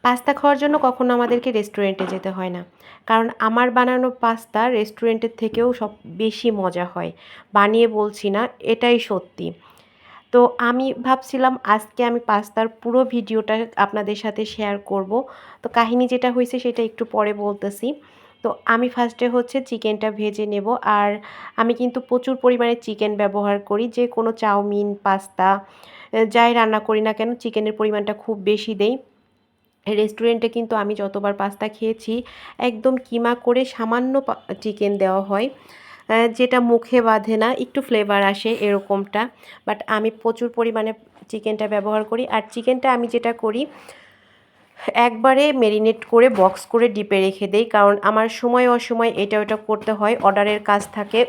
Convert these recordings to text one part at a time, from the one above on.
Pasta খাওয়ার জন্য কখনো আমাদেরকে রেস্টুরেন্টে যেতে হয় না, কারণ আমার বানানো পাস্তা রেস্টুরেন্টের থেকেও সব বেশি মজা হয়। বানিয়ে বলছি না, এটাই সত্যি। তো আমি ভাবছিলাম আজকে আমি পাস্তার পুরো ভিডিওটা আপনাদের সাথে শেয়ার করব। তো কাহিনী যেটা হয়েছে সেটা একটু পরে বলতেছি। তো আমি ফার্স্টে হচ্ছে চিকেনটা ভেজে নেব। আর আমি কিন্তু প্রচুর পরিমাণে চিকেন ব্যবহার করি, যে কোনো চাউমিন, পাস্তা যাই রান্না করি না কেন চিকেনের পরিমাণটা খুব বেশি দেই। রেস্টুরেন্টে কিন্তু আমি যতবার পাস্তা খেয়েছি একদম কিমা করে সামান্য চিকেন দেওয়া হয়, যেটা মুখে বাধে না, একটু ফ্লেভার আসে এরকমটা। বাট আমি প্রচুর পরিমাণে চিকেনটা ব্যবহার করি। আর চিকেনটা আমি যেটা করি একবারে মেরিনেট করে বক্স করে ডিপে রেখে দেই, কারণ আমার সময় অসময় এটা ওটা করতে হয়, অর্ডারের কাজ থাকে,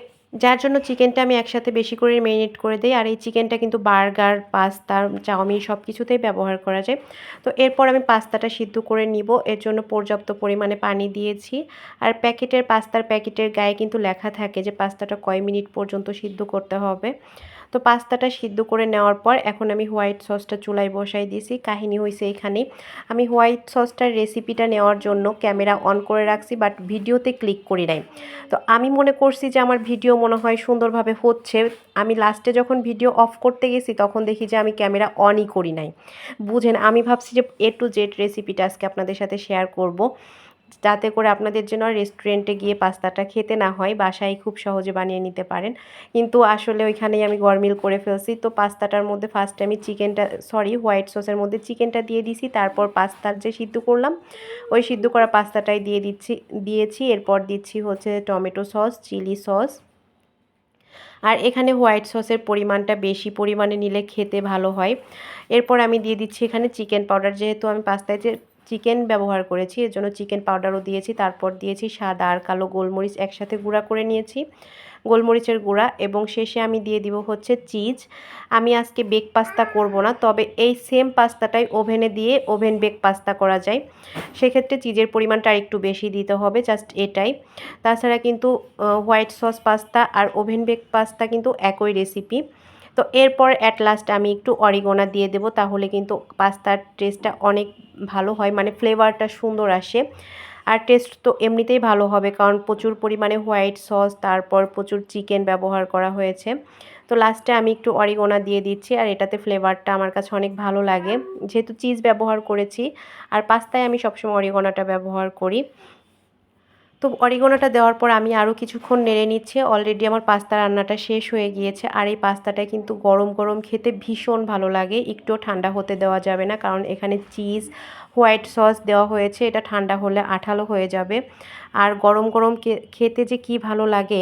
যার জন্য চিকেনটা আমি একসাথে বেশি করে মেরিনেট করে দিই। আর এই চিকেনটা কিন্তু বার্গার, পাস্তা, চাউমিন সব কিছুতেই ব্যবহার করা যায়। তো এরপর আমি পাস্তাটা সিদ্ধ করে নিব, এর জন্য পর্যাপ্ত পরিমাণে পানি দিয়েছি। আর পাস্তার প্যাকেটের গায়ে কিন্তু লেখা থাকে যে পাস্তাটা কয় মিনিট পর্যন্ত সিদ্ধ করতে হবে। তো পাস্তাটা সিদ্ধ করে নেওয়ার পর এখন আমি হোয়াইট সসটা চুলায় বসাই দিয়েছি। কাহিনী হয়েছে এখানেই, আমি হোয়াইট সসটার রেসিপিটা নেওয়ার জন্য ক্যামেরা অন করে রাখছি, বাট ভিডিওতে ক্লিক করি নাই। তো আমি মনে করছি যে আমার ভিডিও মনে হয় সুন্দরভাবে হচ্ছে। আমি লাস্টে যখন ভিডিও অফ করতে গেছি তখন দেখি যে আমি ক্যামেরা অনই করি নাই। বুঝেন, আমি ভাবছি যে A to Z রেসিপিটা আজকে আপনাদের সাথে শেয়ার করব, যাতে করে আপনাদের জন্য রেস্টুরেন্টে গিয়ে পাস্তাটা খেতে না হয়, বাসায় খুব সহজে বানিয়ে নিতে পারেন। কিন্তু আসলে ওইখানেই আমি গরমিল করে ফেলছি। তো পাস্তাটার মধ্যে ফার্স্টে আমি হোয়াইট সসের মধ্যে চিকেনটা দিয়ে দিছি, তারপর পাস্তার যে সিদ্ধ করলাম ওই সিদ্ধ করা পাস্তাটাই দিয়েছি। এরপর দিচ্ছি হচ্ছে টমেটো সস, চিলি সস। আর এখানে হোয়াইট সসের পরিমাণটা বেশি পরিমাণে নিলে খেতে ভালো হয়। এরপর আমি দিয়ে দিচ্ছি এখানে চিকেন পাউডার, যেহেতু আমি পাস্তায় যে চিকেন ব্যবহার করেছি এর জন্য চিকেন পাউডারও দিয়েছি। তারপর দিয়েছি সাদা আর কালো গোলমরিচ একসাথে গুঁড়া করে নিয়েছি, গোলমরিচের গুঁড়া। এবং শেষে আমি দিয়ে দিব হচ্ছে চিজ। আমি আজকে বেক পাস্তা করব না, তবে এই সেম পাস্তাটাই ওভেনে দিয়ে ওভেন বেক পাস্তা করা যায়, সেক্ষেত্রে চিজের পরিমাণটা আরেকটু বেশি দিতে হবে, জাস্ট এটাই। তাছাড়া কিন্তু হোয়াইট সস পাস্তা আর ওভেন বেক পাস্তা কিন্তু একই রেসিপি। তো এরপর অ্যাট লাস্ট আমি একটু অরিগোনা দিয়ে দেব, তাহলে কিন্তু পাস্তার টেস্টটা অনেক ভালো হয়, মানে ফ্লেভারটা সুন্দর আসে। আর টেস্ট তো এমনিতেই ভালো হবে, কারণ প্রচুর পরিমাণে হোয়াইট সস তারপর প্রচুর চিকেন ব্যবহার করা হয়েছে। তো লাস্টে আমি একটু অরিগোনা দিয়ে দিচ্ছি, আর এটাতে ফ্লেভারটা আমার কাছে অনেক ভালো লাগে, যেহেতু চিজ ব্যবহার করেছি। আর পাস্তায় আমি সবসময় অরিগোনাটা ব্যবহার করি। তো অরিগোনাটা দেওয়ার পর আমি আরও কিছুক্ষণ নেড়ে নিচ্ছি। অলরেডি আমার পাস্তা রান্নাটা শেষ হয়ে গিয়েছে। আর এই পাস্তাটা কিন্তু গরম গরম খেতে ভীষণ ভালো লাগে, একটুও ঠান্ডা হতে দেওয়া যাবে না, কারণ এখানে চিজ, হোয়াইট সস দেওয়া হয়েছে, এটা ঠান্ডা হলে আঠালো হয়ে যাবে। আর গরম গরম খেতে যে কি ভালো লাগে।